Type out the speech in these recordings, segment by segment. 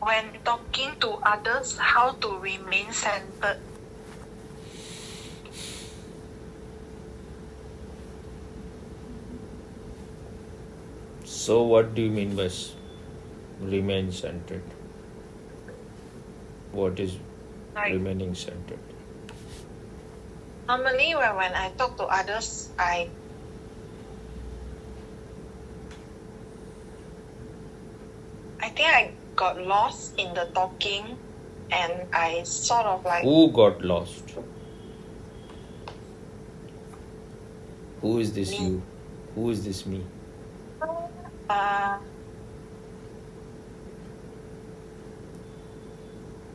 when talking to others, how to remain centered. So what do you mean by remain centered? What is Like remaining centered? normally when I talk to others, I think I got lost in the talking, and I sort of like. Who got lost? Who is this Me. you? Who is this me?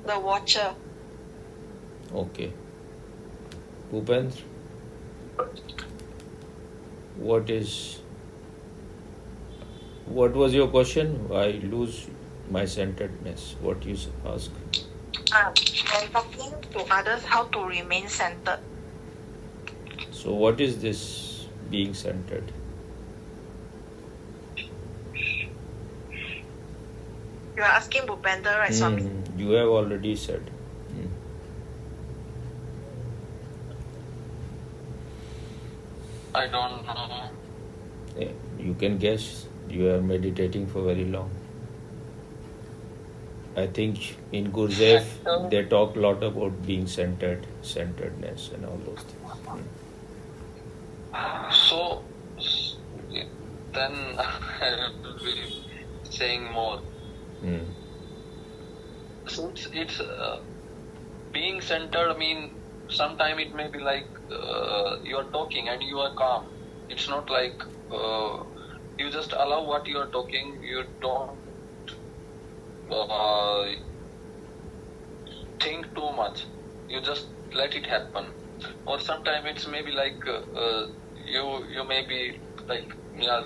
The watcher. Okay. Bhupendra, what was your question? I lose my centeredness. What you ask? When talking to others, how to remain centered. So what is this being centered? You are asking Bhupendra, right, Swami? You have already said. I don't know. You can guess. You are meditating for very long. I think in Gurdjieff they talk a lot about being centeredness and all those things. So then I will be saying more. So it's being centered. I mean, sometimes it may be like you are talking and you are calm. It's not like you just allow what you are talking. You don't think too much. You just let it happen. Or sometimes it's maybe like you may be like, yeah.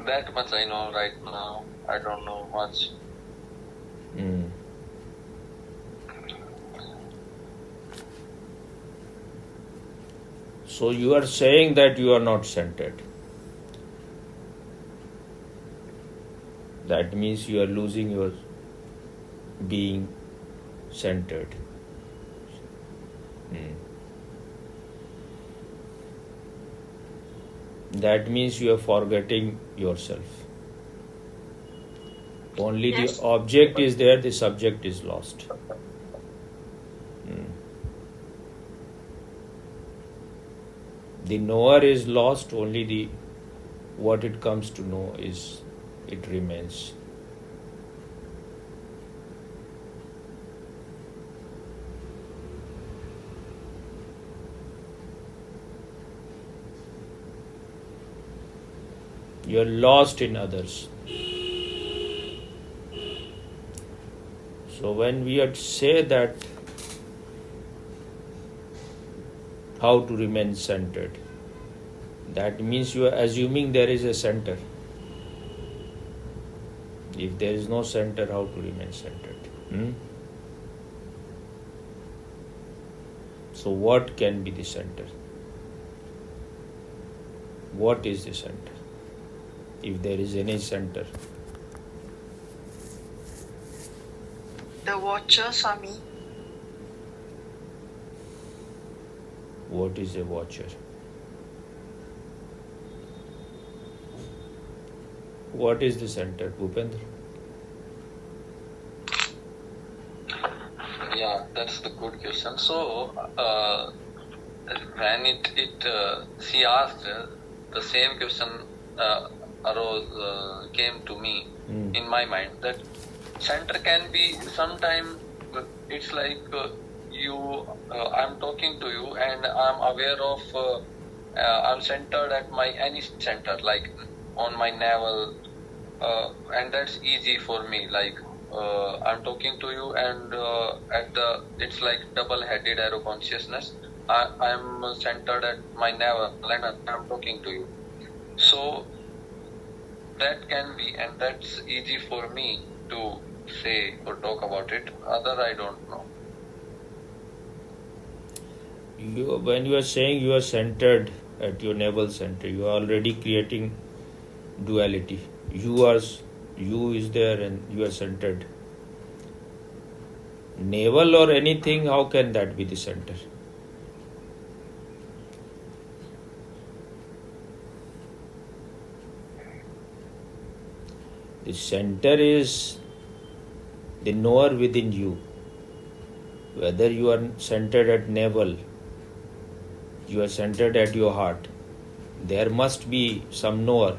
That much I know right now. I don't know much. So you are saying that you are not centered. That means you are losing your being centered. That means you are forgetting yourself. Only the object is there, the subject is lost. The knower is lost, only the what it comes to know it remains. You are lost in others. So when we say that how to remain centered, that means you are assuming there is a center. If there is no center, how to remain centered? So what can be the center? What is the center? If there is any center. The watcher, Swami. What is a watcher? What is the center, Bhupendra? Yeah, that's the good question. So when she asked the same question came to me in my mind, that center can be sometime it's like I'm talking to you and I'm aware of I'm centered at my any center, like on my navel, and that's easy for me. Like I'm talking to you and it's like double-headed arrow consciousness. I'm centered at my navel and I'm talking to you. So that can be, and that's easy for me to say or talk about it. Other, I don't know. When you are saying you are centered, at your navel center, you are already creating duality. You is there and you are centered. Navel or anything, how can that be the center? The center is the knower within you. Whether you are centered at navel, you are centered at your heart, there must be some knower.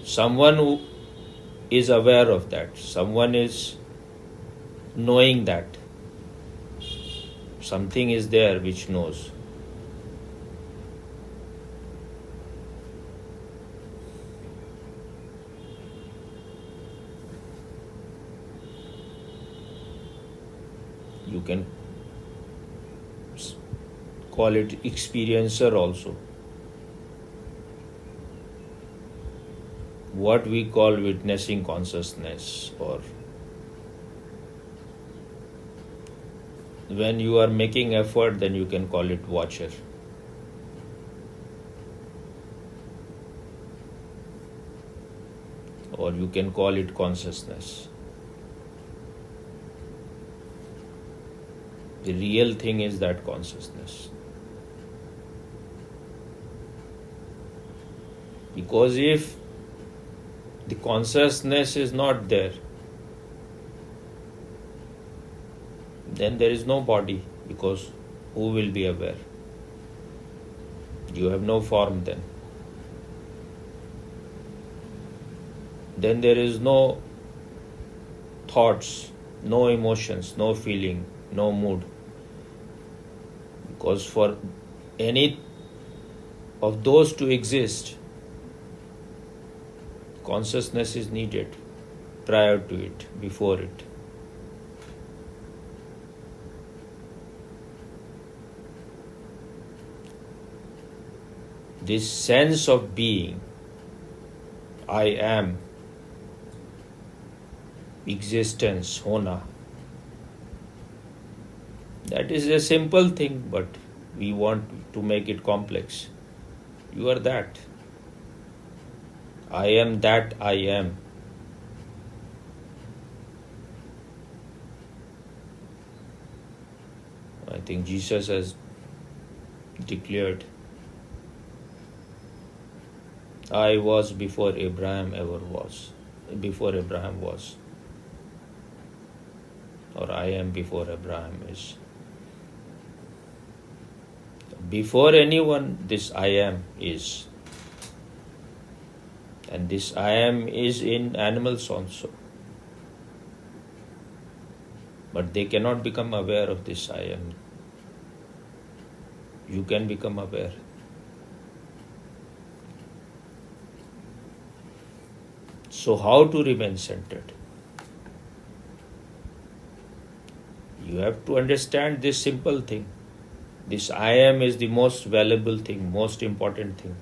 Someone who is aware of that. Someone is knowing that. Something is there which knows. You can call it experiencer also. What we call witnessing consciousness, or when you are making effort, then you can call it watcher. Or you can call it consciousness. The real thing is that consciousness. Because if the consciousness is not there, then there is no body, because who will be aware? You have no form then. Then there is no thoughts, no emotions, no feeling, no mood. Because for any of those to exist, consciousness is needed prior to it, before it. This sense of being, I am, existence, hona, that is a simple thing, but we want to make it complex. You are that. I am that I am. I think Jesus has declared, I was before Abraham ever was, before Abraham was, or I am before Abraham is. Before anyone, this I am is. And this I am is in animals also. But they cannot become aware of this I am. You can become aware. So how to remain centered? You have to understand this simple thing. This I am is the most valuable thing, most important thing.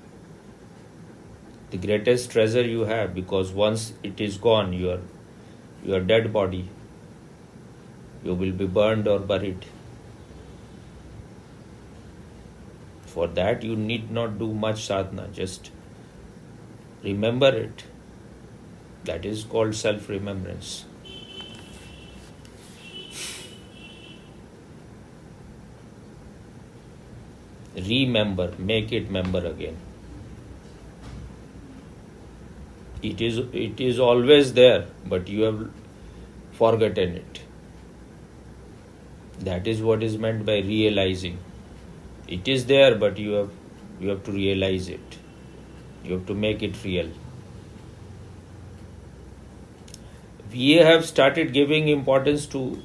The greatest treasure you have, because once it is gone, your dead body, you will be burned or buried. For that you need not do much sadhana, just remember it. That is called self-remembrance. Remember, make it member again. It is always there, but you have forgotten it. That is what is meant by realizing. It is there, but you have to realize it. You have to make it real. We have started giving importance to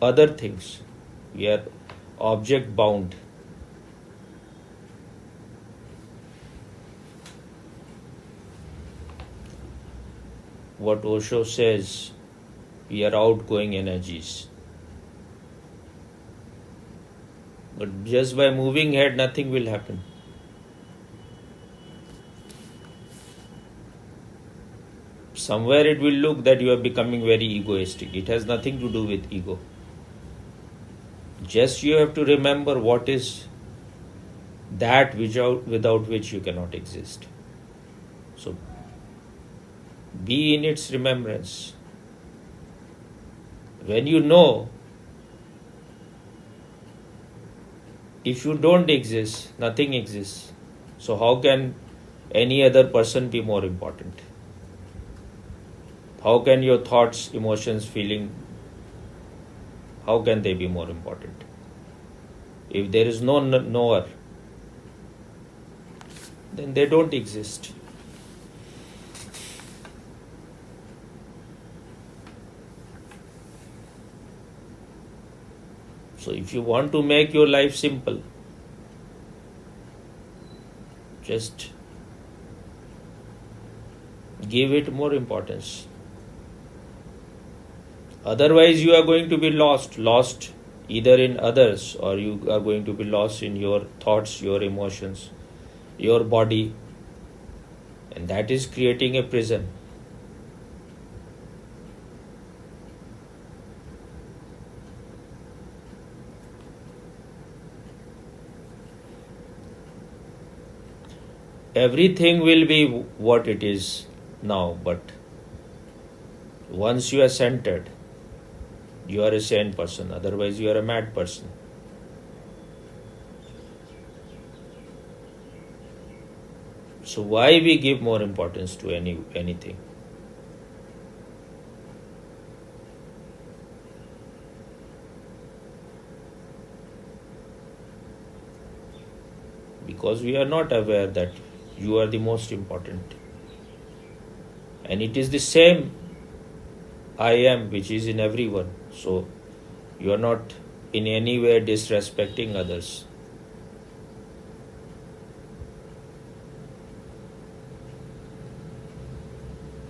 other things. We are object bound. What Osho says, we are outgoing energies. But just by moving head, nothing will happen. Somewhere it will look that you are becoming very egoistic. It has nothing to do with ego. Just you have to remember what is that without which you cannot exist. So be in its remembrance. When you know, if you don't exist, nothing exists. So how can any other person be more important? How can your thoughts, emotions, feeling, how can they be more important? If there is no knower, then they don't exist. So if you want to make your life simple, just give it more importance. Otherwise you are going to be lost either in others, or you are going to be lost in your thoughts, your emotions, your body, and that is creating a prison. Everything will be what it is now, but once you are centered, you are a sane person, otherwise you are a mad person. So why we give more importance to anything? Because we are not aware that you are the most important. And it is the same I am which is in everyone. So you are not in any way disrespecting others.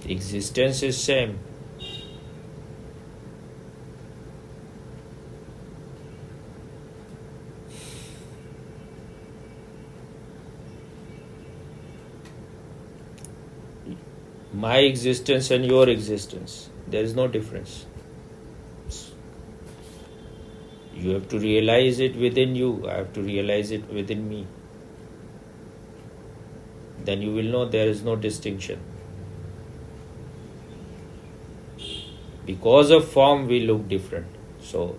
Existence is same. My existence and your existence, there is no difference. You have to realize it within you. I have to realize it within me. Then you will know there is no distinction. Because of form, we look different. So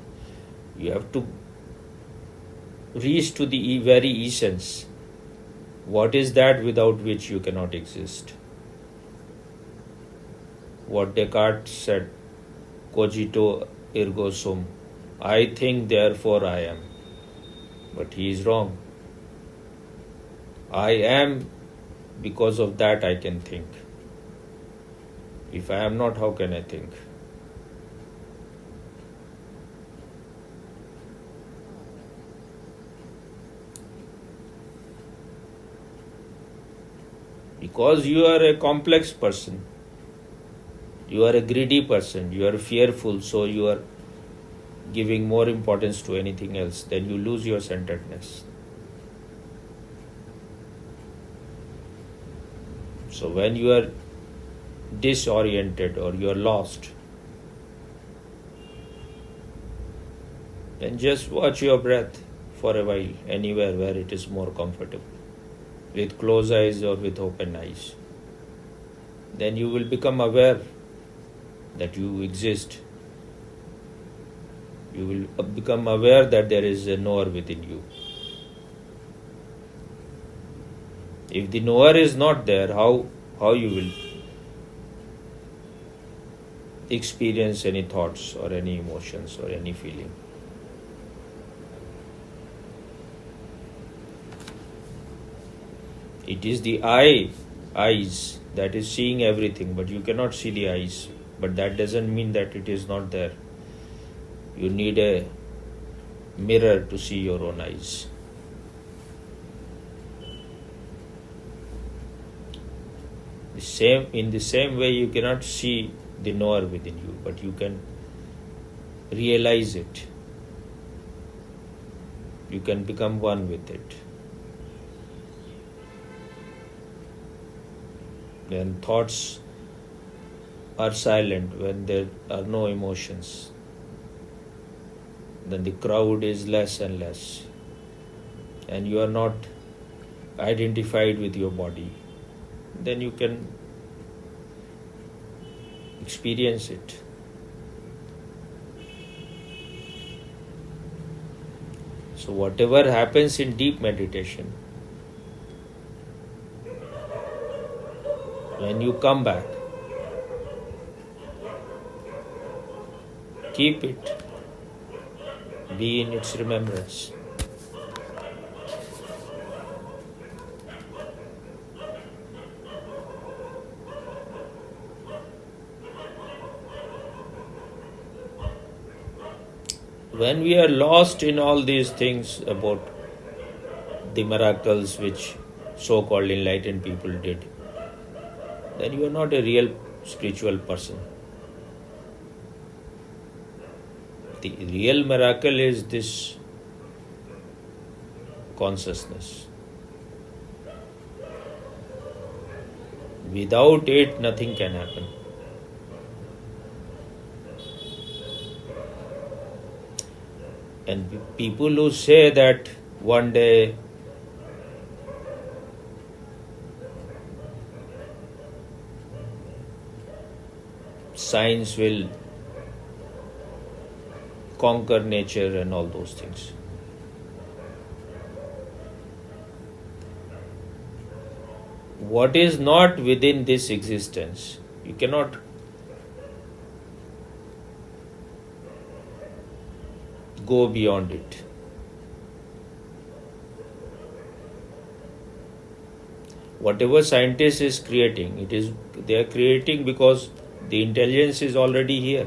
you have to reach to the very essence. What is that without which you cannot exist? What Descartes said, cogito ergo sum. I think, therefore I am. But he is wrong. I am, because of that I can think. If I am not, how can I think? Because you are a complex person. You are a greedy person, you are fearful, so you are giving more importance to anything else, then you lose your centeredness. So when you are disoriented or you are lost, then just watch your breath for a while, anywhere where it is more comfortable, with closed eyes or with open eyes. Then you will become aware that you exist. You will become aware that there is a knower within you. If the knower is not there, how you will experience any thoughts or any emotions or any feeling? It is the eyes that is seeing everything, but you cannot see the eyes. But that doesn't mean that it is not there. You need a mirror to see your own eyes. In the same way, you cannot see the knower within you, but you can realize it. You can become one with it. When thoughts are silent, when there are no emotions, then the crowd is less and less, and you are not identified with your body, then you can experience it. So whatever happens in deep meditation, when you come back, keep it, be in its remembrance. When we are lost in all these things about the miracles which so-called enlightened people did, then you are not a real spiritual person. The real miracle is this consciousness. Without it, nothing can happen. And people who say that one day science will conquer nature and all those things. What is not within this existence, you cannot go beyond it. Whatever scientist is creating, they are creating because the intelligence is already here.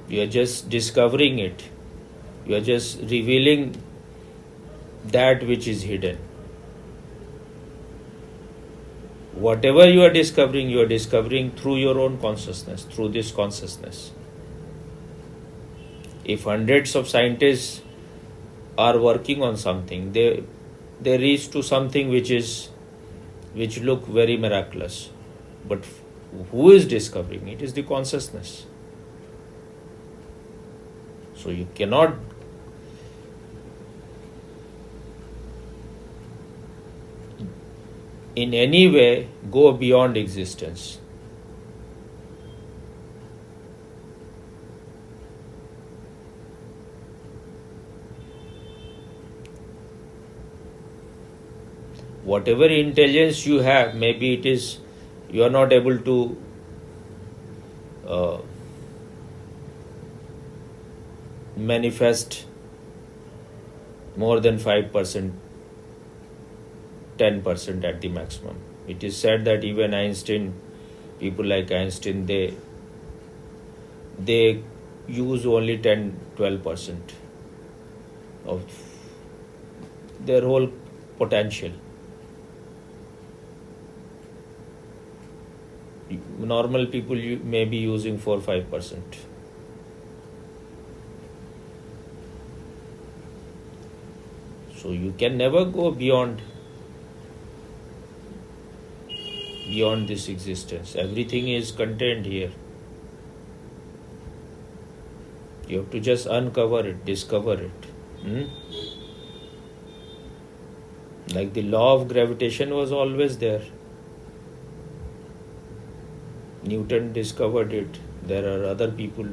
You are just discovering it. You are just revealing that which is hidden. Whatever you are discovering through your own consciousness, through this consciousness. If hundreds of scientists are working on something, they reach to something which look very miraculous. But who is discovering? It is the consciousness. So you cannot in any way go beyond existence. Whatever intelligence you have, maybe it is you are not able to manifest more than 5%, 10% at the maximum. It is said that even Einstein, people like Einstein, they use only 10-12% of their whole potential. Normal people may be using 4-5%. So you can never go beyond this existence. Everything is contained here. You have to just uncover it, discover it. Like the law of gravitation was always there. Newton discovered it. There are other people,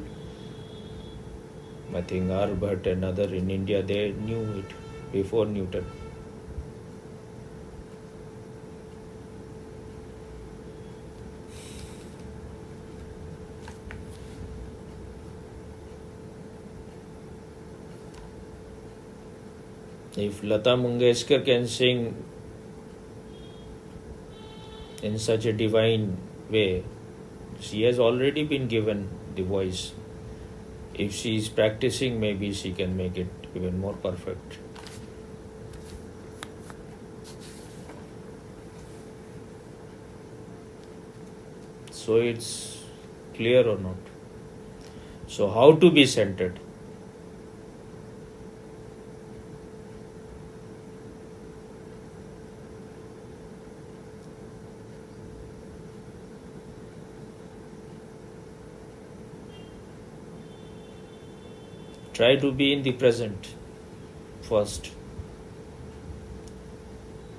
I think Aryabhat and other in India, they knew it before Newton. If Lata Mangeshkar can sing in such a divine way, she has already been given the voice. If she is practicing, maybe she can make it even more perfect. So it's clear or not? So how to be centered? Try to be in the present first.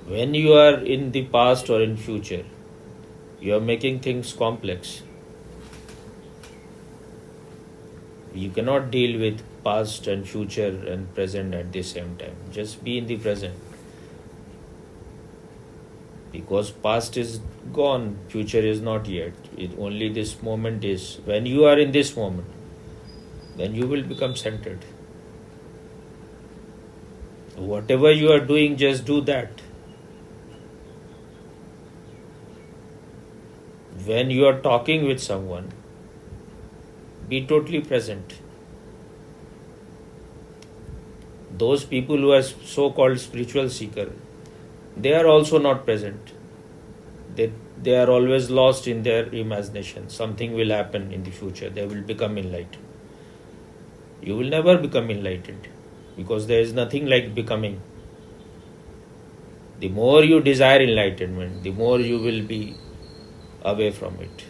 When you are in the past or in future, you are making things complex. You cannot deal with past and future and present at the same time. Just be in the present. Because past is gone, future is not yet. Only this moment is. When you are in this moment, then you will become centered. Whatever you are doing, just do that. When you are talking with someone, be totally present. Those people who are so-called spiritual seeker, they are also not present. They are always lost in their imagination. Something will happen in the future. They will become enlightened. You will never become enlightened because there is nothing like becoming. The more you desire enlightenment, the more you will be away from it.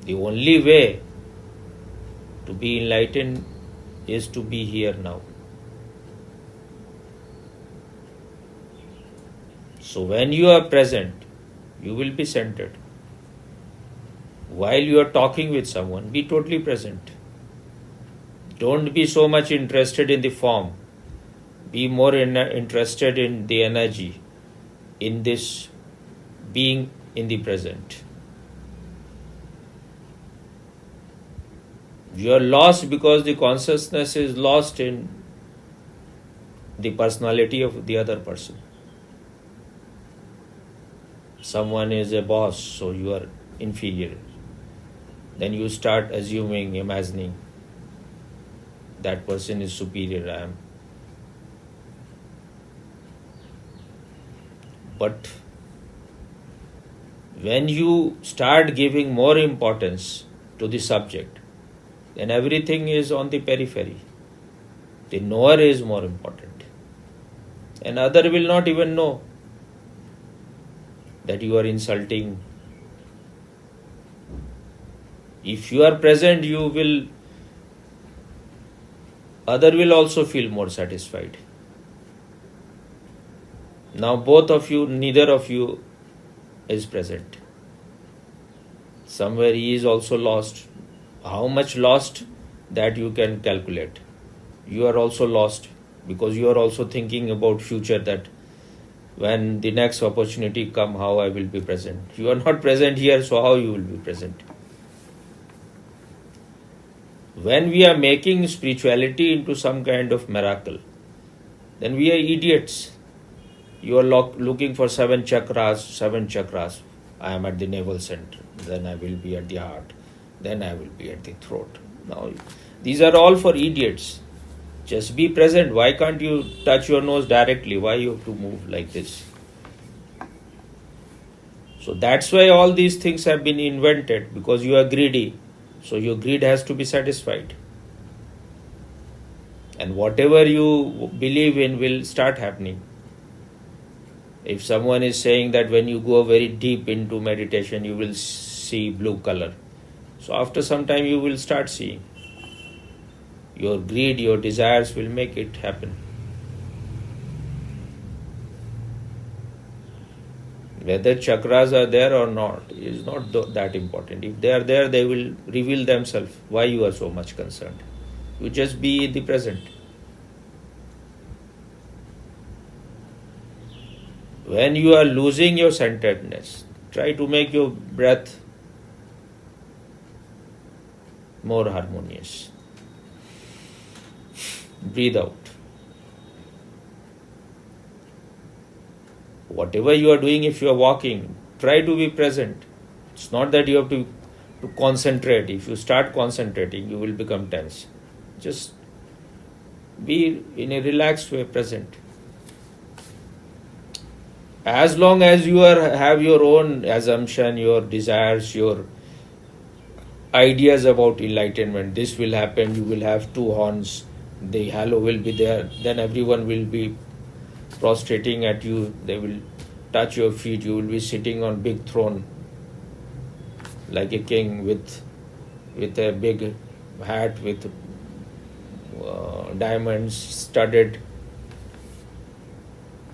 The only way to be enlightened is to be here now. So when you are present, you will be centered. While you are talking with someone, be totally present. Don't be so much interested in the form. Be more interested in the energy, in this being in the present. You are lost because the consciousness is lost in the personality of the other person. Someone is a boss, so you are inferior. Then you start assuming, imagining that person is superior, I am. But when you start giving more importance to the subject, then everything is on the periphery. The knower is more important. And other will not even know that you are insulting. If you are present, other will also feel more satisfied. Now neither of you is present. Somewhere he is also lost. How much lost, that you can calculate. You are also lost because you are also thinking about future, that when the next opportunity come, how I will be present. You are not present here, so how you will be present? When we are making spirituality into some kind of miracle, then we are idiots. You are looking for 7 chakras. I am at the navel center, then I will be at the heart, then I will be at the throat. Now, these are all for idiots. Just be present. Why can't you touch your nose directly? Why you have to move like this? So that's why all these things have been invented, because you are greedy. So your greed has to be satisfied. And whatever you believe in will start happening. If someone is saying that when you go very deep into meditation, you will see blue color. So after some time you will start seeing. Your greed, your desires will make it happen. Whether chakras are there or not is not that important. If they are there, they will reveal themselves. Why you are so much concerned? You just be in the present. When you are losing your centeredness, try to make your breath more harmonious. Breathe out. Whatever you are doing, if you are walking, try to be present. It's not that you have to concentrate. If you start concentrating, you will become tense. Just be in a relaxed way present. As long as you have your own assumption, your desires, your ideas about enlightenment, this will happen, you will have 2 horns, the halo will be there, then everyone will be prostrating at you, they will touch your feet, you will be sitting on big throne like a king with a big hat with diamonds studded.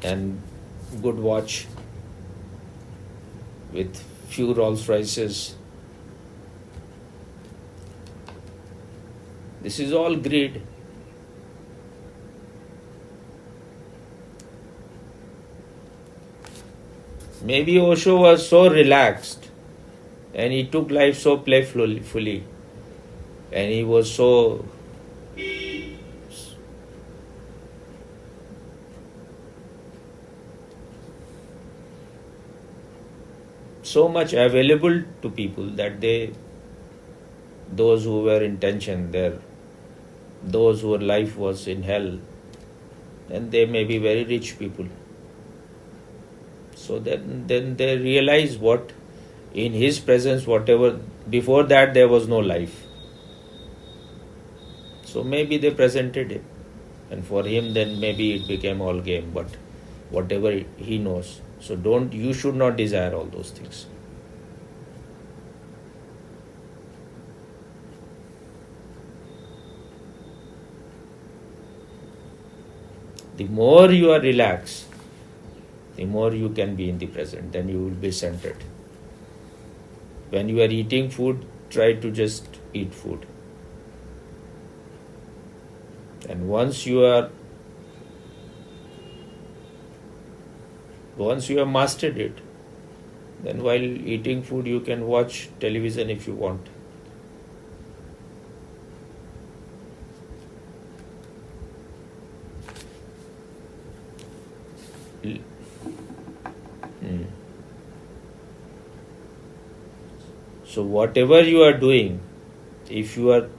and good watch with few Rolls Royces. This is all greed. Maybe Osho was so relaxed and he took life so playfully and he was so much available to people that those who were in tension, those whose life was in hell, and they may be very rich people. So then they realize what in his presence, whatever before that there was no life. So maybe they presented him, and for him then maybe it became all game, but whatever he knows. So you should not desire all those things. The more you are relaxed, the more you can be in the present, then you will be centered. When you are eating food, try to just eat food. And once you have mastered it, then while eating food you can watch television if you want. So whatever you are doing, if you are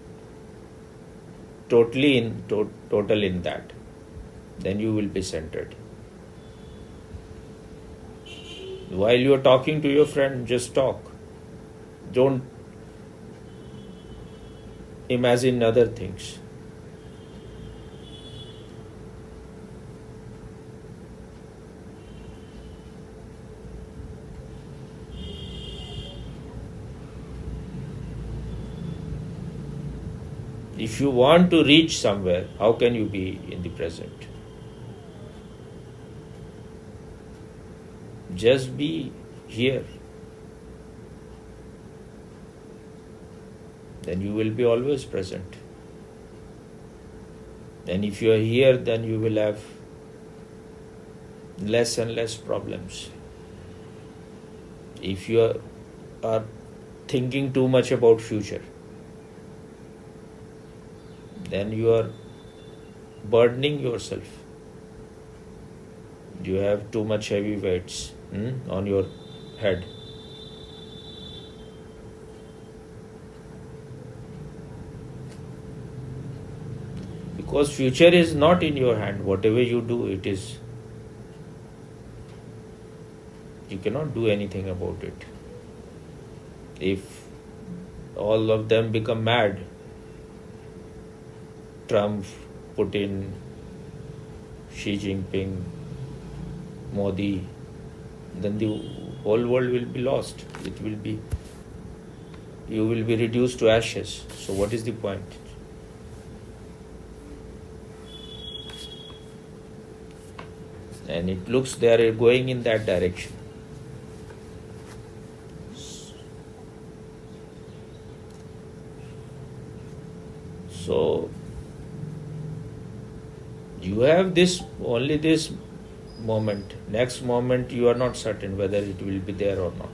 total in that, then you will be centered. While you are talking to your friend, just talk. Don't imagine other things. If you want to reach somewhere, how can you be in the present? Just be here. Then you will be always present. And if you are here, then you will have less and less problems. If you are thinking too much about future, then you are burdening yourself. You have too much heavy weights on your head. Because future is not in your hand. Whatever you do, it is. You cannot do anything about it. If all of them become mad, Trump, Putin, Xi Jinping, Modi, then the whole world will be lost. You will be reduced to ashes. So what is the point? And it looks they are going in that direction. So you have only this moment. Next moment you are not certain whether it will be there or not.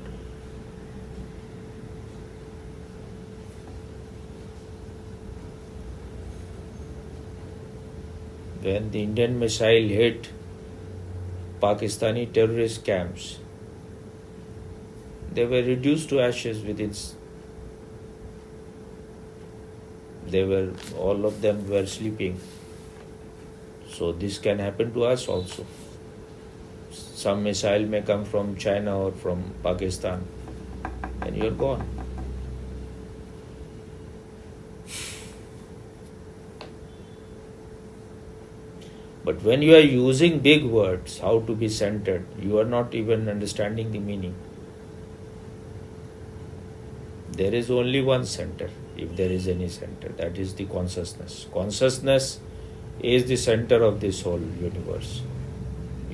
When the Indian missile hit Pakistani terrorist camps, they were reduced to ashes within. All of them were sleeping. So this can happen to us also. Some missile may come from China or from Pakistan, and you're gone. But when you are using big words, how to be centered, you are not even understanding the meaning. There is only one center, if there is any center, that is the consciousness. Consciousness is the center of this whole universe.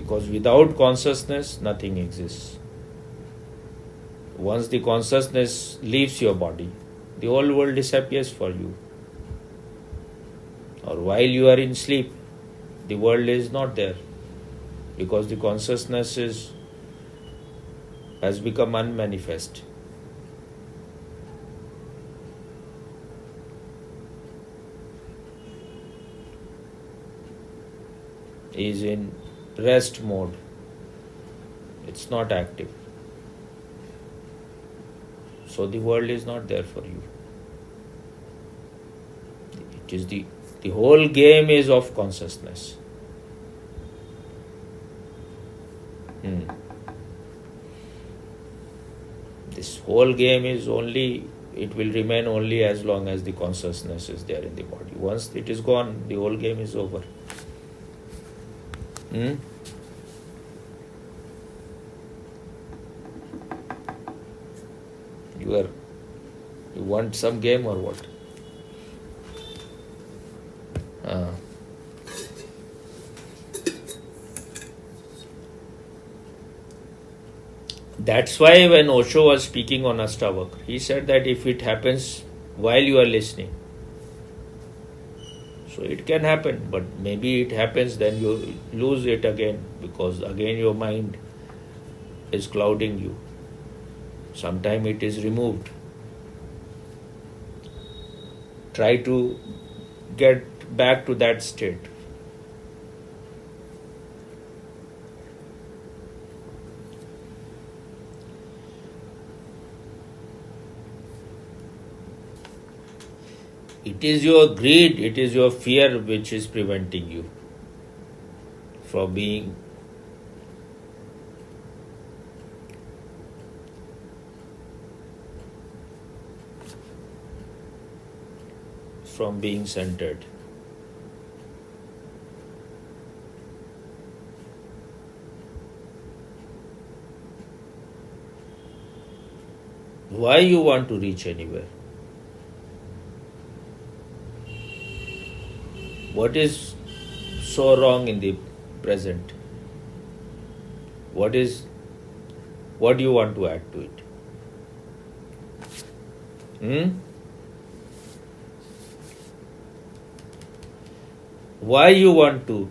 Because without consciousness, nothing exists. Once the consciousness leaves your body, the whole world disappears for you. Or while you are in sleep, the world is not there, because the consciousness has become unmanifest. Is in rest mode. It's not active. So the world is not there for you. It is the whole game is of consciousness. This whole game is only, it will remain only as long as the consciousness is there in the body. Once it is gone, the whole game is over. You want some game or what? That's why when Osho was speaking on Ashtavakra, he said that if it happens while you are listening, so it can happen, but maybe it happens, then you lose it again, because again your mind is clouding you. Sometime it is removed. Try to get back to that state. It is your greed, it is your fear which is preventing you from being centered. Why you want to reach anywhere? What is so wrong in the present? What do you want to add to it? Why you want to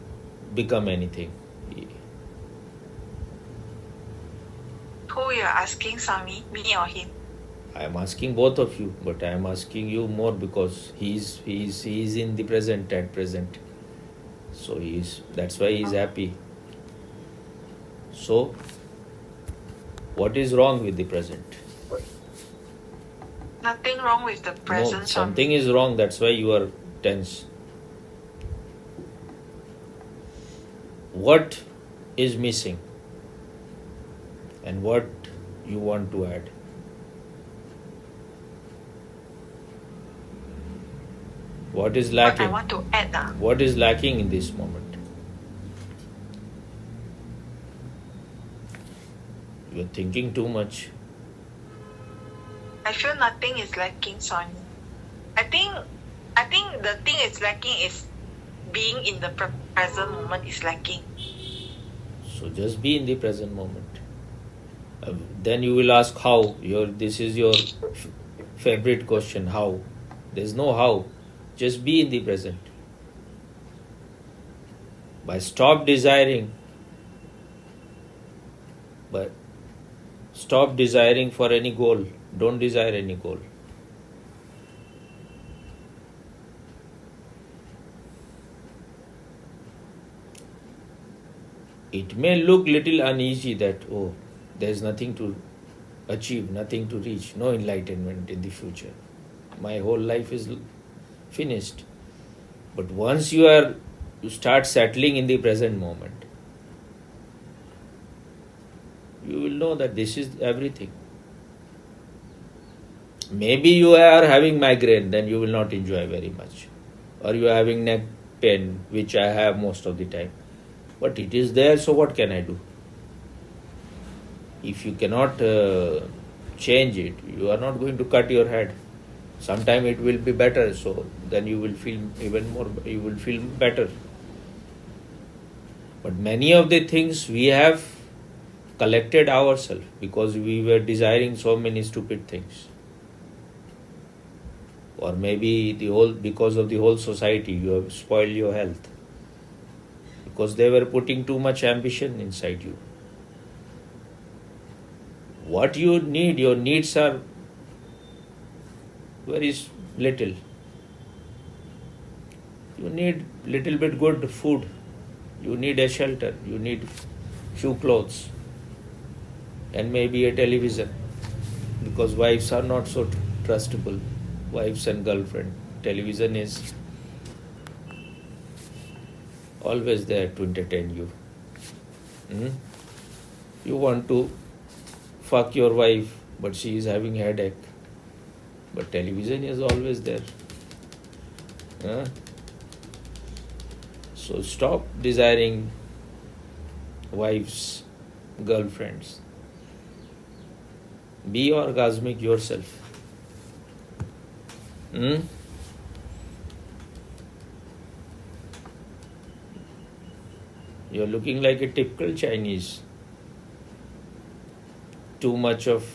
become anything? Who you are asking, Swami? Me or him? I am asking both of you, but I am asking you more because he is in the present at present. So that's why he is happy. So, what is wrong with the present? Nothing wrong with the present. No, something is wrong. That's why you are tense. What is missing? And what you want to add? What is lacking? What I want to add. What is lacking in this moment? You are thinking too much. I feel nothing is lacking, Swami. I think the thing is lacking is being in the present moment is lacking. So just be in the present moment. Then you will ask how. This is your favorite question. How? There is no how. Just be in the present. Stop desiring for any goal. Don't desire any goal. It may look little uneasy that, there is nothing to achieve, nothing to reach, no enlightenment in the future. My whole life is finished. But once you start settling in the present moment, you will know that this is everything. Maybe you are having migraine, then you will not enjoy very much. Or you are having neck pain, which I have most of the time. But it is there, so what can I do? If you cannot change it, you are not going to cut your head. Sometime it will be better, so then you will feel better. But many of the things we have collected ourselves because we were desiring so many stupid things. Or maybe because of the whole society, you have spoiled your health. Because they were putting too much ambition inside you. What you need, your needs are very little. You need little bit good food. You need a shelter. You need few clothes. And maybe a television. Because wives are not so trustable. Wives and girlfriend. Television is always there to entertain you. You want to fuck your wife, but she is having headache. But television is always there. So stop desiring wives, girlfriends. Be orgasmic yourself. You're looking like a typical Chinese. Too much of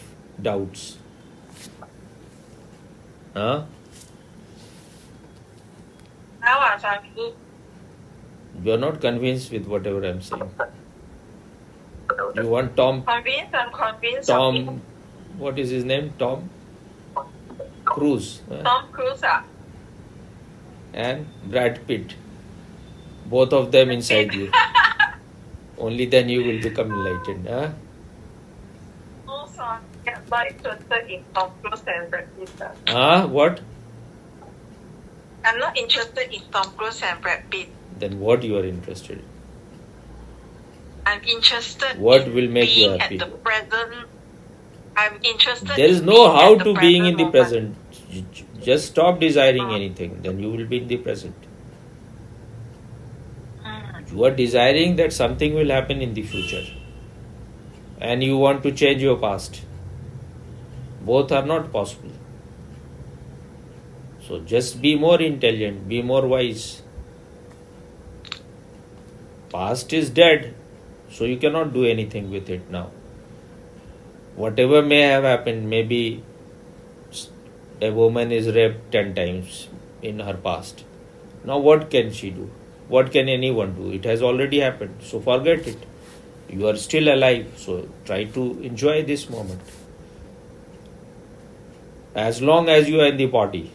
doubts. Now I'm You're not convinced with whatever I'm saying. You want Tom, I'm convinced of it. what is his name? Tom Cruise Tom Cruise. and Brad Pitt. Both of them inside you. Only then you will become enlightened. Also, I'm not interested in Tom Cruise and Brad Pitt. What? I'm not interested in Tom Cruise and Brad Pitt. Then what you are interested in? I'm interested What in will make you being happy? at the present. I'm interested There is in no being how at the to being in the moment. present. Just stop desiring anything. Then you will be in the present. You are desiring that something will happen in the future. And you want to change your past. Both are not possible. So just be more intelligent, be more wise. Past is dead, so you cannot do anything with it now. Whatever may have happened, maybe a woman is raped 10 times in her past. Now what can she do? What can anyone do? It has already happened, so forget it. You are still alive, so try to enjoy this moment. As long as you are in the body.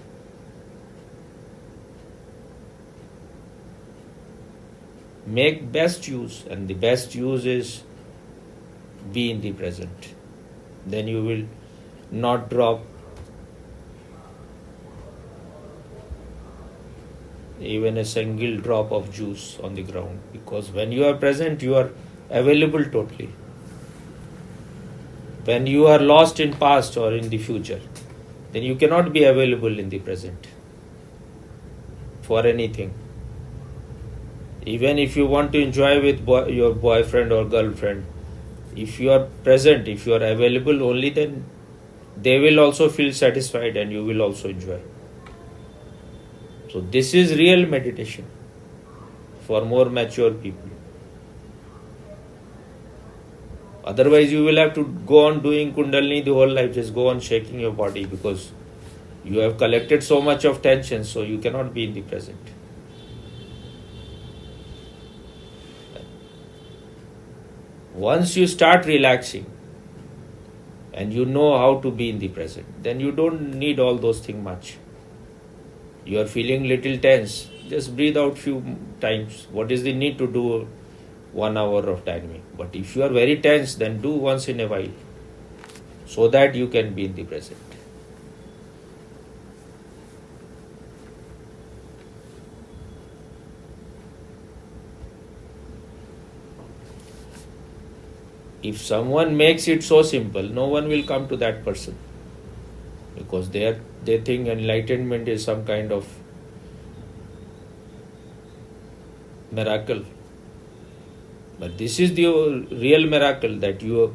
Make best use, and the best use is be in the present. Then you will not drop even a single drop of juice on the ground, because when you are present, you are available totally. When you are lost in past or in the future, then you cannot be available in the present for anything. Even if you want to enjoy with your boyfriend or girlfriend, if you are present, if you are available, only then they will also feel satisfied and you will also enjoy. So this is real meditation for more mature people. Otherwise you will have to go on doing Kundalini the whole life, just go on shaking your body, because you have collected so much of tension, so you cannot be in the present. Once you start relaxing and you know how to be in the present, then you don't need all those things much. You are feeling little tense, just breathe out few times. What is the need to do 1 hour of timing? But if you are very tense, then do once in a while, so that you can be in the present. If someone makes it so simple, no one will come to that person, because they think enlightenment is some kind of miracle. But this is the real miracle, that you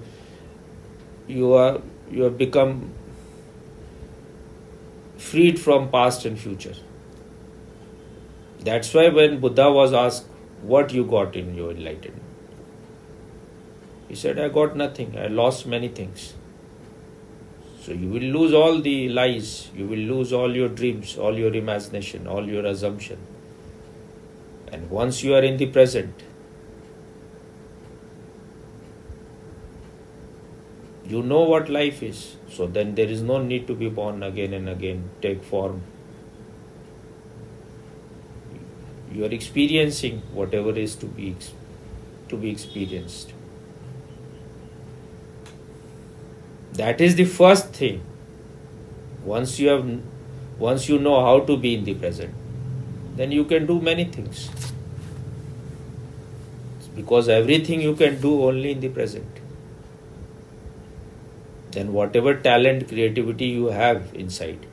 have become freed from past and future. That's why when Buddha was asked, what you got in your enlightenment. He said, I got nothing. I lost many things. So you will lose all the lies. You will lose all your dreams, all your imagination, all your assumption. And once you are in the present, you know what life is. So then there is no need to be born again and again, take form. You are experiencing whatever is to be experienced. That is the first thing. Once you know how to be in the present, then you can do many things. Because everything you can do only in the present. Then whatever talent, creativity you have inside,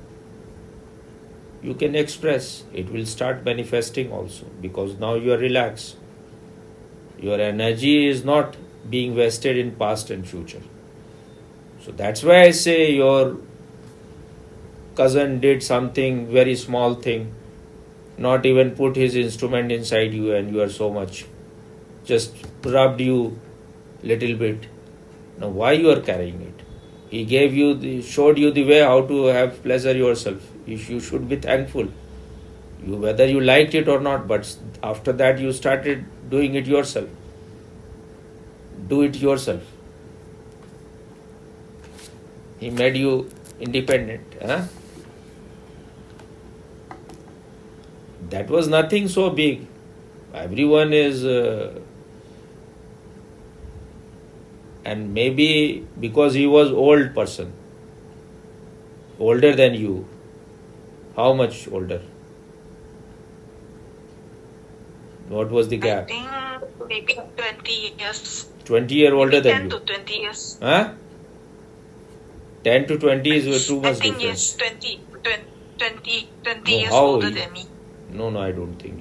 you can express. It will start manifesting also, because now you are relaxed. Your energy is not being wasted in past and future. So that's why I say your cousin did something very small thing, not even put his instrument inside you, and you are so much, just rubbed you little bit. Now why you are carrying it? He showed you the way how to have pleasure yourself. You should be thankful. Whether you liked it or not, but after that you started doing it yourself. Do it yourself. He made you independent. That was nothing so big. Everyone is... and maybe because he was old person, older than you. How much older? What was the gap? I think maybe 20 years. 20 years older Maybe than 10 you. to 20 years. 10 to 20 is too I much think difference. yes, 20 No, years how older you- than me. No, I don't think.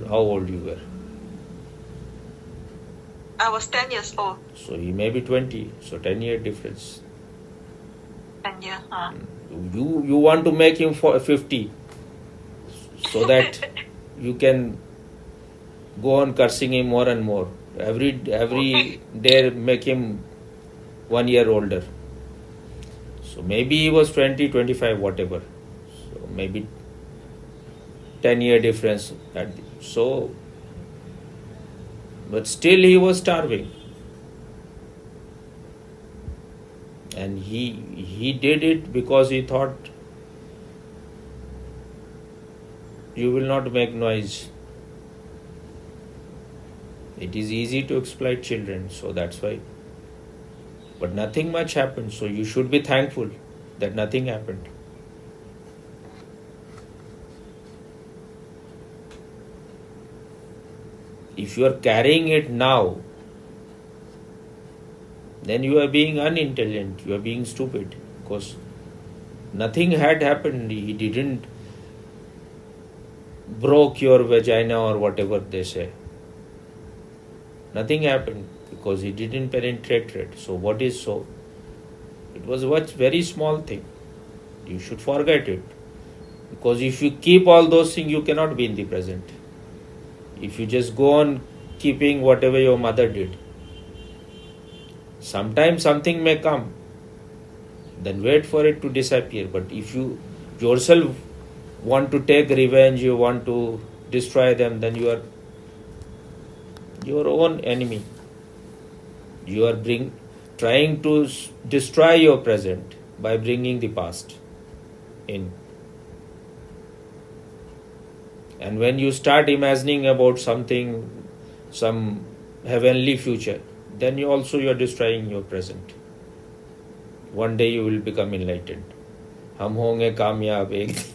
How old you were? I was 10 years old. So he may be 20. So 10-year difference. 10 years. You want to make him 50 so that you can go on cursing him more and more. Every day make him 1 year older. So maybe he was 20, 25, whatever. So maybe 10-year difference. But still he was starving. And he did it because he thought you will not make noise. It is easy to exploit children, so that's why. But nothing much happened, so you should be thankful that nothing happened. If you are carrying it now, then you are being unintelligent, you are being stupid, because nothing had happened. He didn't broke your vagina or whatever they say. Nothing happened because he didn't penetrate it. So what is so? It was a very small thing. You should forget it. Because if you keep all those things, you cannot be in the present. If you just go on keeping whatever your mother did, sometimes something may come, then wait for it to disappear. But if you yourself want to take revenge, you want to destroy them, then you are your own enemy. You are trying to destroy your present by bringing the past in. And when you start imagining about something, some heavenly future, then you are destroying your present. One day you will become enlightened. हम होंगे कामयाब एक दिन.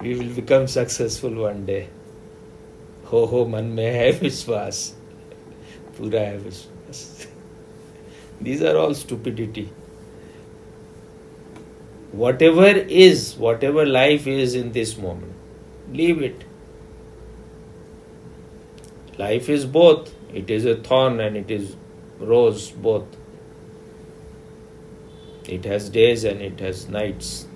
We will become successful one day. हो मन में है विश्वास, पूरा है विश्वास. These are all stupidity. Whatever life is in this moment, leave it. Life is both. It is a thorn and it is rose, both. It has days and it has nights.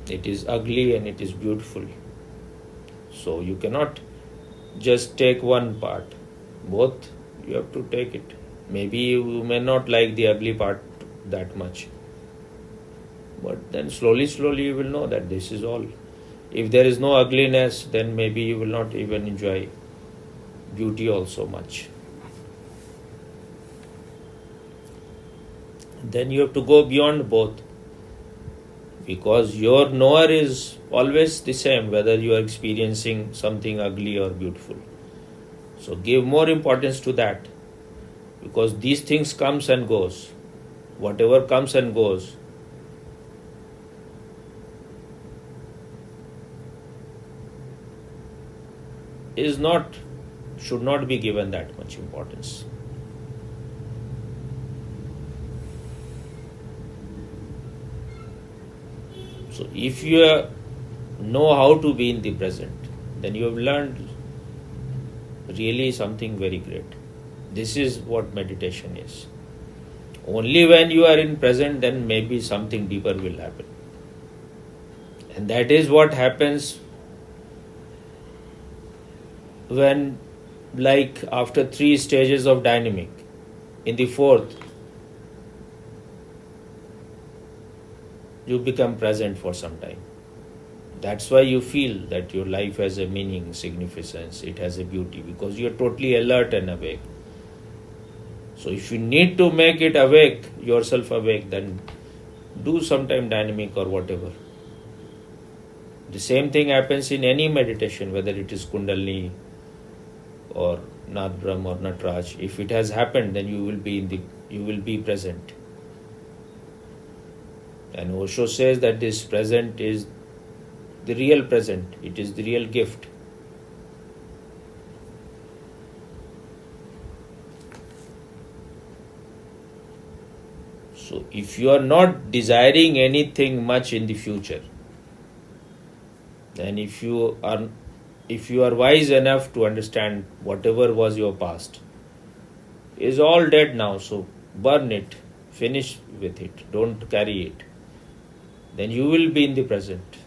It is ugly and it is beautiful. So you cannot just take one part. Both you have to take it. Maybe you may not like the ugly part that much. But then slowly you will know that this is all. If there is no ugliness, then maybe you will not even enjoy beauty also much. Then you have to go beyond both. Because your knower is always the same, whether you are experiencing something ugly or beautiful. So give more importance to that. Because these things comes and goes. Whatever comes and goes, should not be given that much importance. So if you know how to be in the present, then you have learned really something very great. This is what meditation is. Only when you are in present, then maybe something deeper will happen. And that is what happens when, like after 3 stages of dynamic, in the 4th, you become present for some time. That's why you feel that your life has a meaning, significance, it has a beauty, because you are totally alert and awake. So if you need to make it awake, yourself awake, then do sometime dynamic or whatever. The same thing happens in any meditation, whether it is Kundalini or Nath Brahm or Nataraj. If it has happened, then you will be present. And Osho says that this present is the real present. It is the real gift. So if you are not desiring anything much in the future, then if you are wise enough to understand whatever was your past is all dead now, so burn it, finish with it, don't carry it. Then you will be in the present.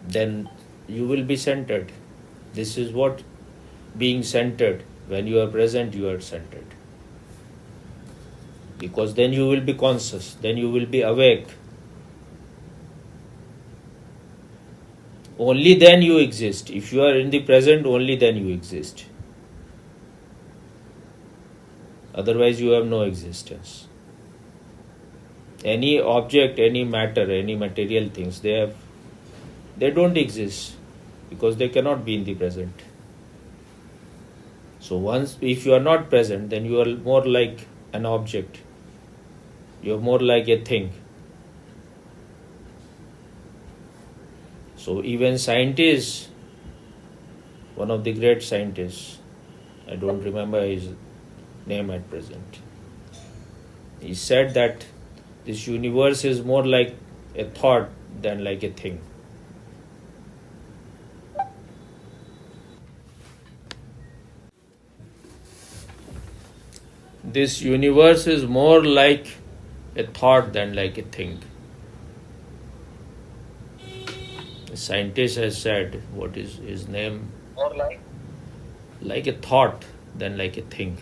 Then you will be centered. This is what being centered. When you are present, you are centered. Because then you will be conscious, then you will be awake. Only then you exist. If you are in the present, only then you exist. Otherwise, you have no existence. Any object, any matter, any material things, they don't exist because they cannot be in the present. So if you are not present, then you are more like an object. You are more like a thing. So even scientists, one of the great scientists, I don't remember his name at present, he said that this universe is more like a thought than like a thing. This universe is more like a thought than like a thing. A scientist has said, what is his name? More like? Like a thought than like a thing.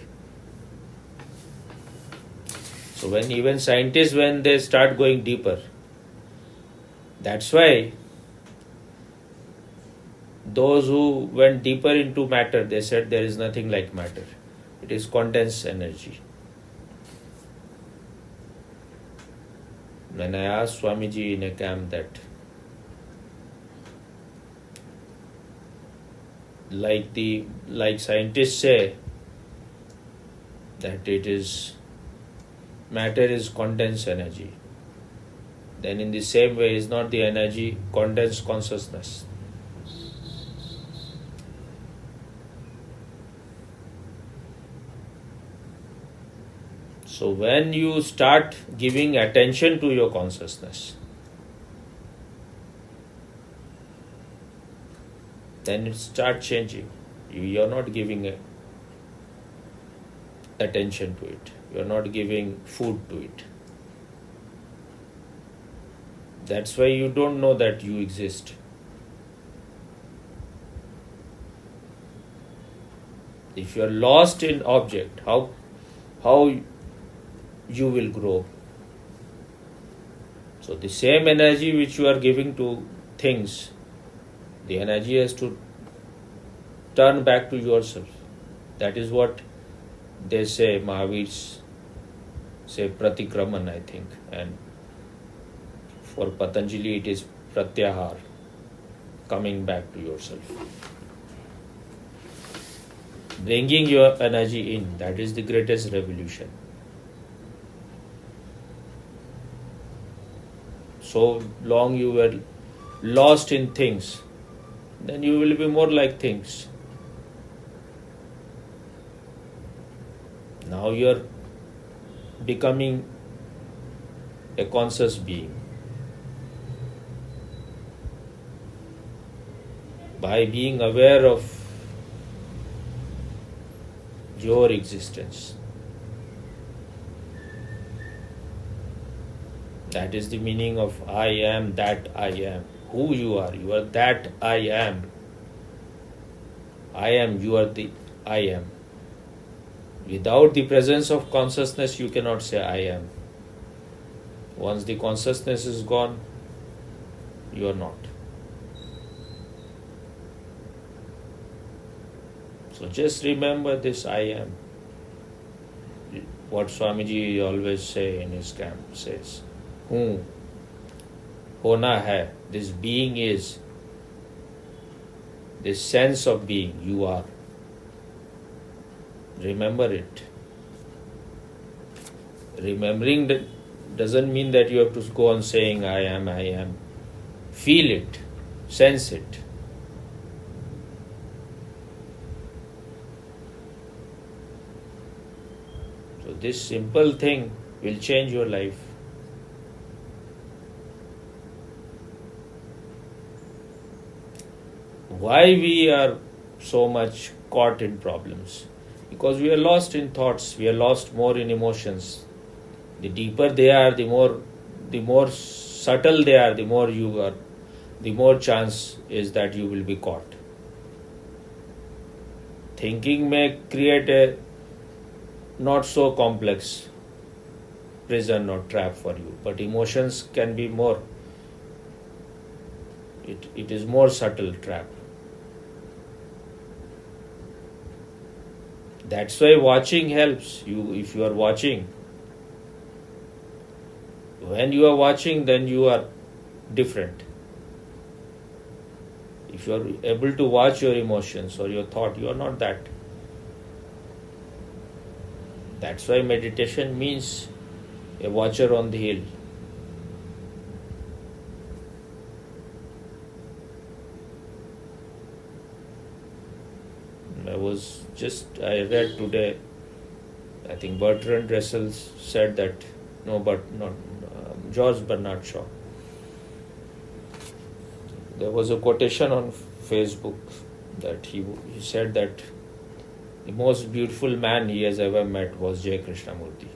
So when even scientists, when they start going deeper, that's why those who went deeper into matter, they said there is nothing like matter. It is condensed energy. When I asked Swamiji in a camp that, like scientists say that matter is condensed energy, then in the same way is not the energy condensed consciousness. So when you start giving attention to your consciousness, then it starts changing. You are not giving attention to it. You are not giving food to it. That's why you don't know that you exist. If you are lost in object, how you will grow? So the same energy which you are giving to things, the energy has to turn back to yourself. That is what they say, Mahavir's say pratikraman, I think, and for Patanjali it is pratyahar, coming back to yourself. Bringing your energy in, that is the greatest revolution. So long you were lost in things, then you will be more like things. Now you are becoming a conscious being. By being aware of your existence. That is the meaning of I am that I am. Who you are that I am. I am, you are the I am. Without the presence of consciousness, you cannot say I am. Once the consciousness is gone, you are not. So just remember this I am. What Swamiji always say in his camp says, Hu, hona hai, this being is, this sense of being, you are. Remember it. Remembering that doesn't mean that you have to go on saying I am, I am. Feel it, sense it. So this simple thing will change your life. Why we are so much caught in problems? Because we are lost in thoughts, we are lost more in emotions. The deeper they are, the more subtle they are, the more you are, the more chance is that you will be caught. Thinking may create a not so complex prison or trap for you, but emotions can be more. It is more subtle trap. That's why watching helps you. If you are watching, when you are watching, then you are different. If you are able to watch your emotions or your thought, you are not that. That's why meditation means a watcher on the hill. I read today, I think Bertrand Russell said that, George Bernard Shaw. There was a quotation on Facebook that he said that the most beautiful man he has ever met was J. Krishnamurti.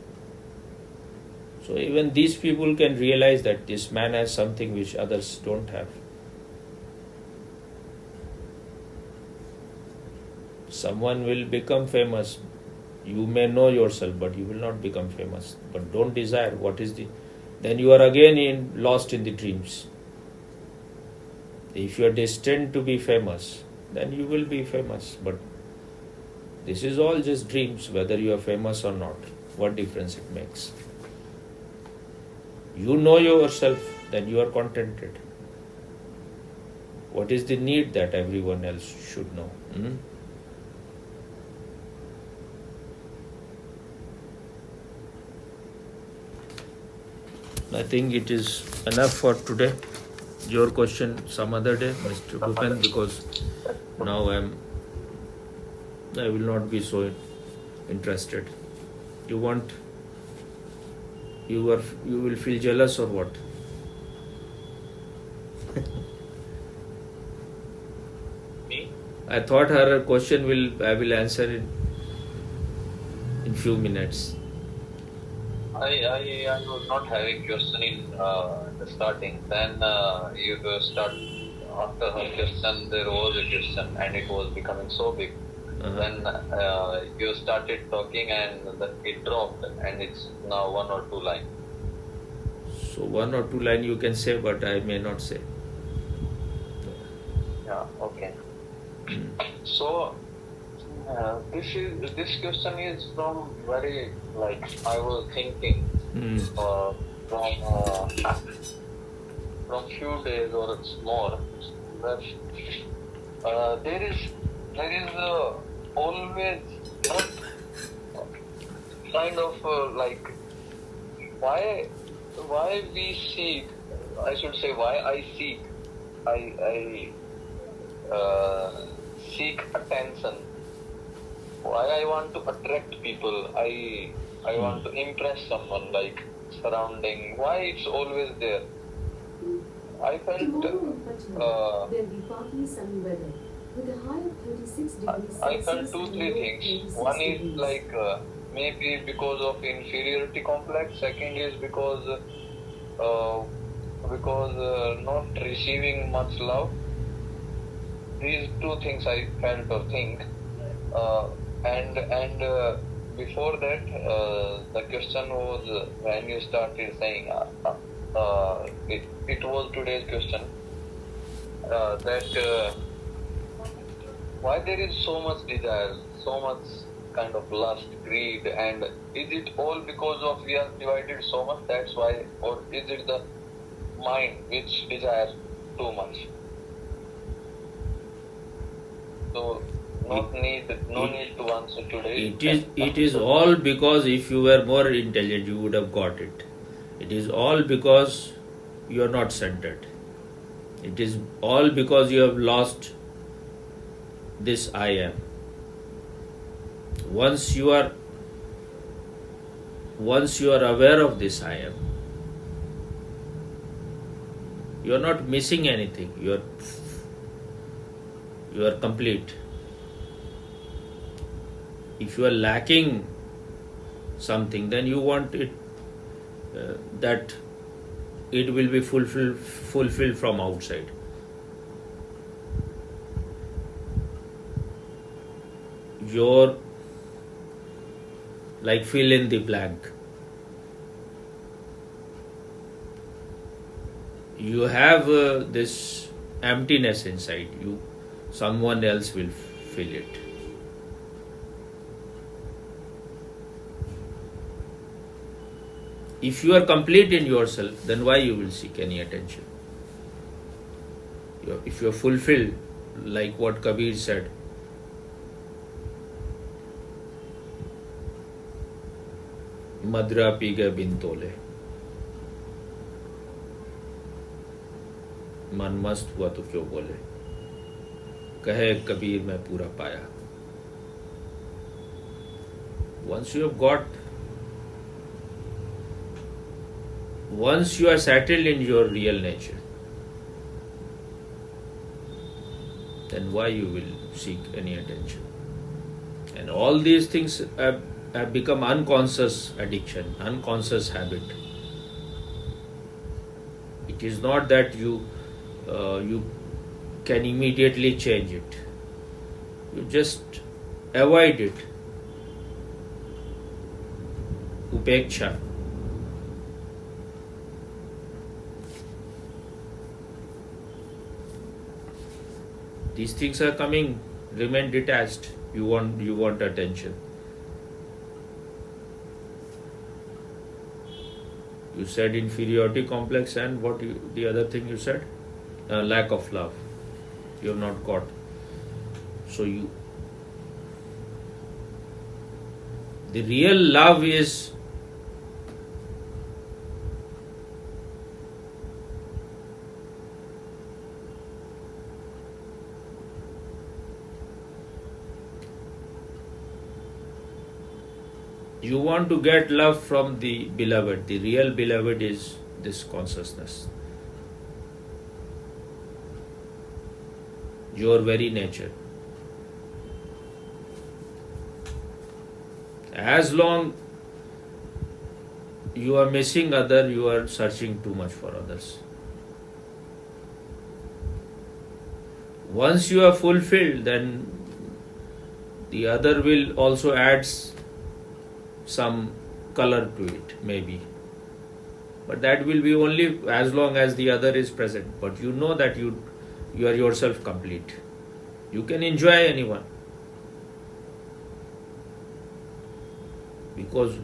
So even these people can realize that this man has something which others don't have. Someone will become famous. You may know yourself, but you will not become famous. But don't desire then you are again lost in the dreams. If you are destined to be famous, then you will be famous. But this is all just dreams, whether you are famous or not. What difference it makes? You know yourself, then you are contented. What is the need that everyone else should know? I think it is enough for today. Your question some other day, Mr. Bhupen, because now I will not be so interested. You will feel jealous or what? Me? I thought her question I will answer in few minutes. I was not having question in the starting. Then you start after her question. There was a question, and it was becoming so big. Then you started talking, and it dropped, and it's now 1 or 2 lines. So 1 or 2 line you can say, but I may not say. Yeah. Okay. So this question is from very like I was thinking from few days or more that there is always not kind of like why we seek, I should say why I seek seek attention, why I want to attract people, I want to impress someone like surrounding, why it's always there. I felt I felt 2-3 things. One is like maybe because of inferiority complex. Second is because not receiving much love. These 2 things I felt or think. And before that, the question was when you started saying it was today's question that why there is so much desire, so much kind of lust, greed, and is it all because of we are divided so much, that's why, or is it the mind which desires too much? So no need to answer today. It is all because if you were more intelligent, you would have got it. It is all because you are not centered. It is all because you have lost this I am. Once you are aware of this I am, you are not missing anything. You are complete. If you are lacking something, then you want it that it will be fulfilled from outside. Your like fill in the blank. You have this emptiness inside you. Someone else will fill it. If you are complete in yourself, then why you will seek any attention? If you are fulfilled, like what Kabir said, Madra P गए बिन तोले, मन मस्त हुआ तो क्यों बोले, कहे कबीर मैं पूरा पाया. Once you are settled in your real nature, then why you will seek any attention? And all these things have become unconscious addiction, unconscious habit. It is not that you can immediately change it. You just avoid it. Upeksha. These things are coming. Remain detached. You want attention. You said inferiority complex, and the other thing you said? Lack of love. You have not got. So the real love is you want to get love from the beloved. The real beloved is this consciousness. Your very nature. As long you are missing other, you are searching too much for others. Once you are fulfilled, then the other will also add some color to it, maybe. But that will be only as long as the other is present. But you know that you are yourself complete. You can enjoy anyone. Because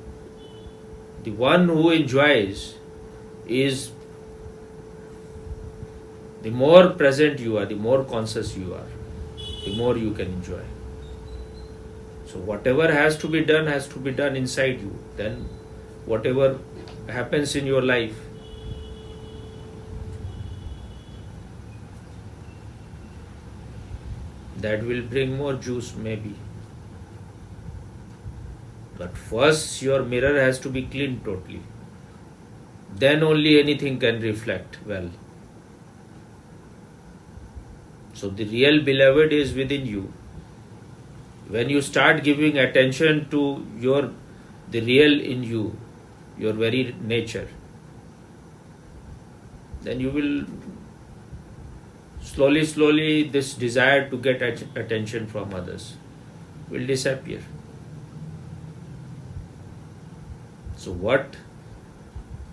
the one who enjoys is, the more present you are, the more conscious you are, the more you can enjoy. So whatever has to be done inside you. Then whatever happens in your life, that will bring more juice maybe. But first your mirror has to be clean totally. Then only anything can reflect well. So the real beloved is within you. When you start giving attention to the real in you, your very nature, then you will slowly this desire to get attention from others will disappear. So what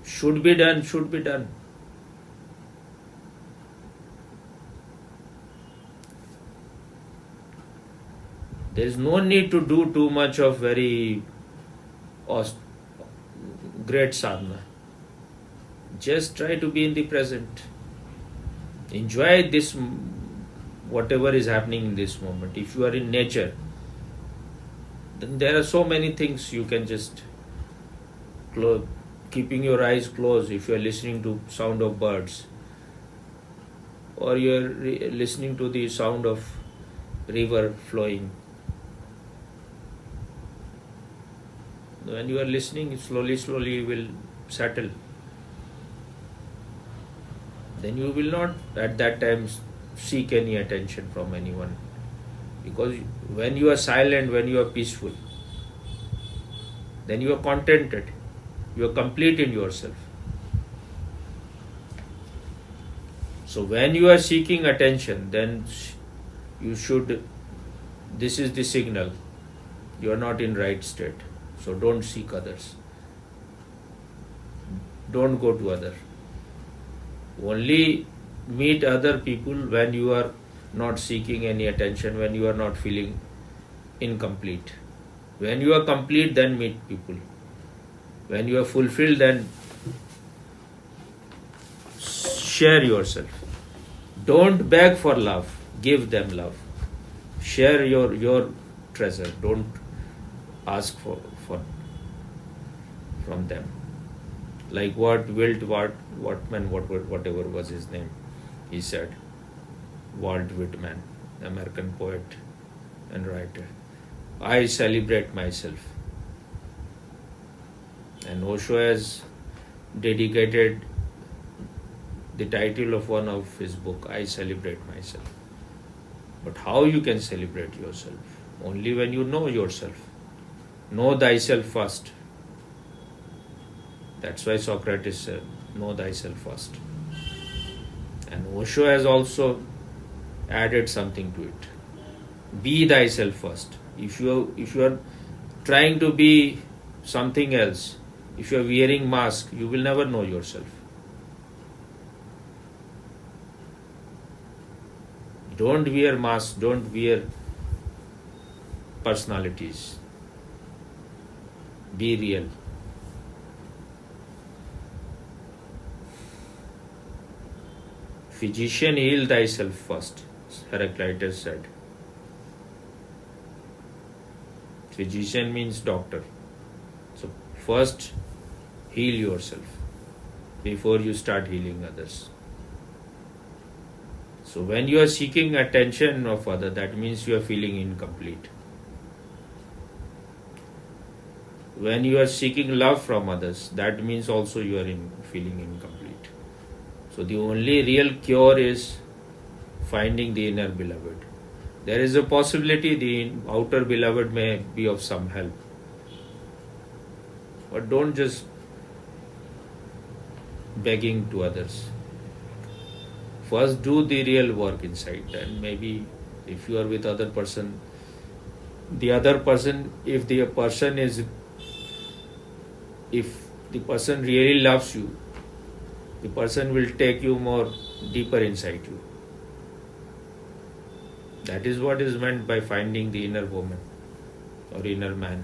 should be done should be done. There is no need to do too much of very great sadhana. Just try to be in the present. Enjoy this, whatever is happening in this moment. If you are in nature, then there are so many things you can just keeping your eyes closed. If you are listening to sound of birds, or you are listening to the sound of river flowing. When you are listening, slowly you will settle. Then you will not at that time seek any attention from anyone. Because when you are silent, when you are peaceful, then you are contented. You are complete in yourself. So when you are seeking attention, then you should, this is the signal. You are not in right state. So don't seek others. Don't go to others. Only meet other people when you are not seeking any attention, when you are not feeling incomplete. When you are complete, then meet people. When you are fulfilled, then share yourself. Don't beg for love. Give them love. Share your treasure. Don't ask for from them. Like what Whitman, whatever was his name, he said, Walt Whitman, American poet and writer, I celebrate myself. And Osho has dedicated the title of one of his book, I celebrate myself. But how you can celebrate yourself? Only when you know yourself. Know thyself first. That's why Socrates said, know thyself first. And Osho has also added something to it. Be thyself first. If you are trying to be something else, if you are wearing mask, you will never know yourself. Don't wear masks, don't wear personalities. Be real. Physician, heal thyself first, Heraclitus said. Physician means doctor. So first heal yourself before you start healing others. So when you are seeking attention of others, that means you are feeling incomplete. When you are seeking love from others, that means also you are feeling incomplete. So the only real cure is finding the inner beloved. There is a possibility the outer beloved may be of some help. But don't just begging to others. First do the real work inside, and maybe if you are with other person, if the person really loves you, the person will take you more deeper inside you. That is what is meant by finding the inner woman or inner man.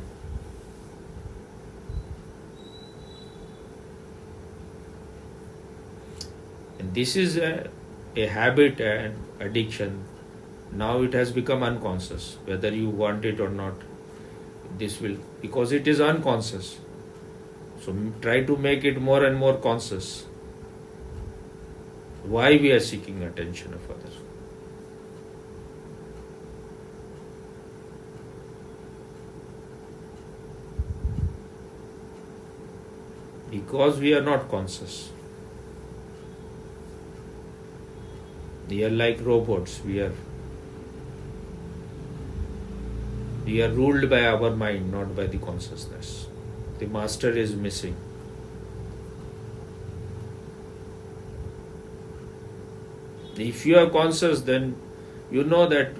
And this is a habit and addiction. Now it has become unconscious, whether you want it or not. Because it is unconscious. So try to make it more and more conscious. Why we are seeking attention of others? Because we are not conscious. We are like robots. We are ruled by our mind, not by the consciousness. The master is missing. If you are conscious, then you know that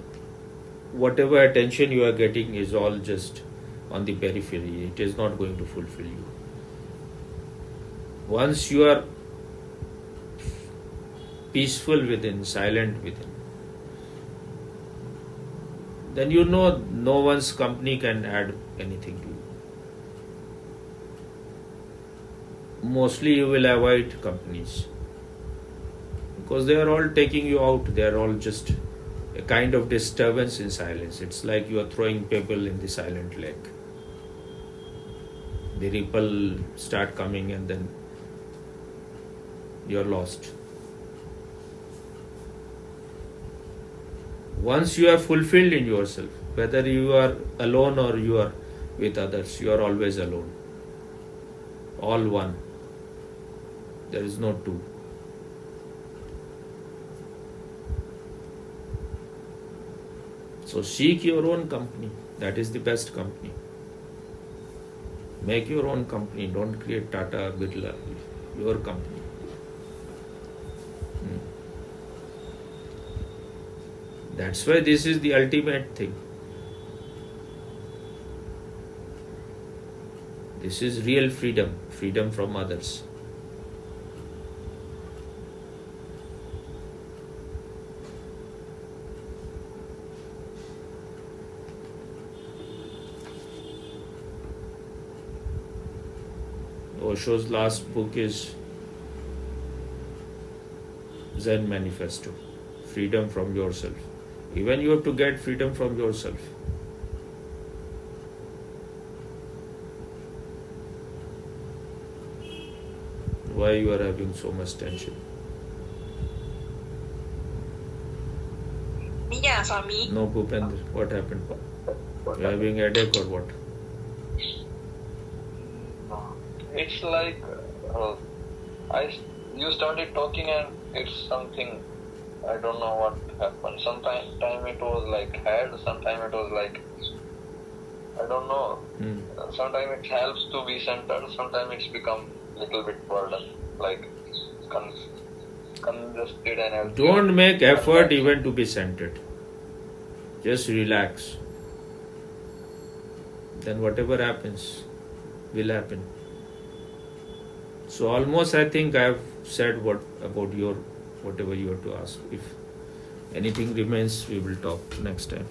whatever attention you are getting is all just on the periphery. It is not going to fulfill you. Once you are peaceful within, silent within, then you know no one's company can add anything to you. Mostly you will avoid companies because they are all taking you out. They are all just a kind of disturbance in silence. It's like you are throwing pebble in the silent lake. The ripple start coming and then you are lost. Once you are fulfilled in yourself, whether you are alone or you are with others, you are always alone. All one. There is no two. So seek your own company. That is the best company. Make your own company. Don't create Tata, Birla. Your company. That's why this is the ultimate thing. This is real freedom. Freedom from others. Osho's last book is Zen Manifesto. Freedom from yourself. Even you have to get freedom from yourself. Why you are having so much tension? Yeah, Swami. No, Bhupendra, what happened? You are having a headache or what? It's like you started talking and it's something, I don't know what happened. Sometimes it was like head, sometimes it was like, I don't know. Sometimes it helps to be centered, sometimes it's become a little bit burden, like congested and everything. Don't make effort even to be centered. Just relax. Then whatever happens will happen. So almost I think I have said about whatever you have to ask. If anything remains, we will talk next time.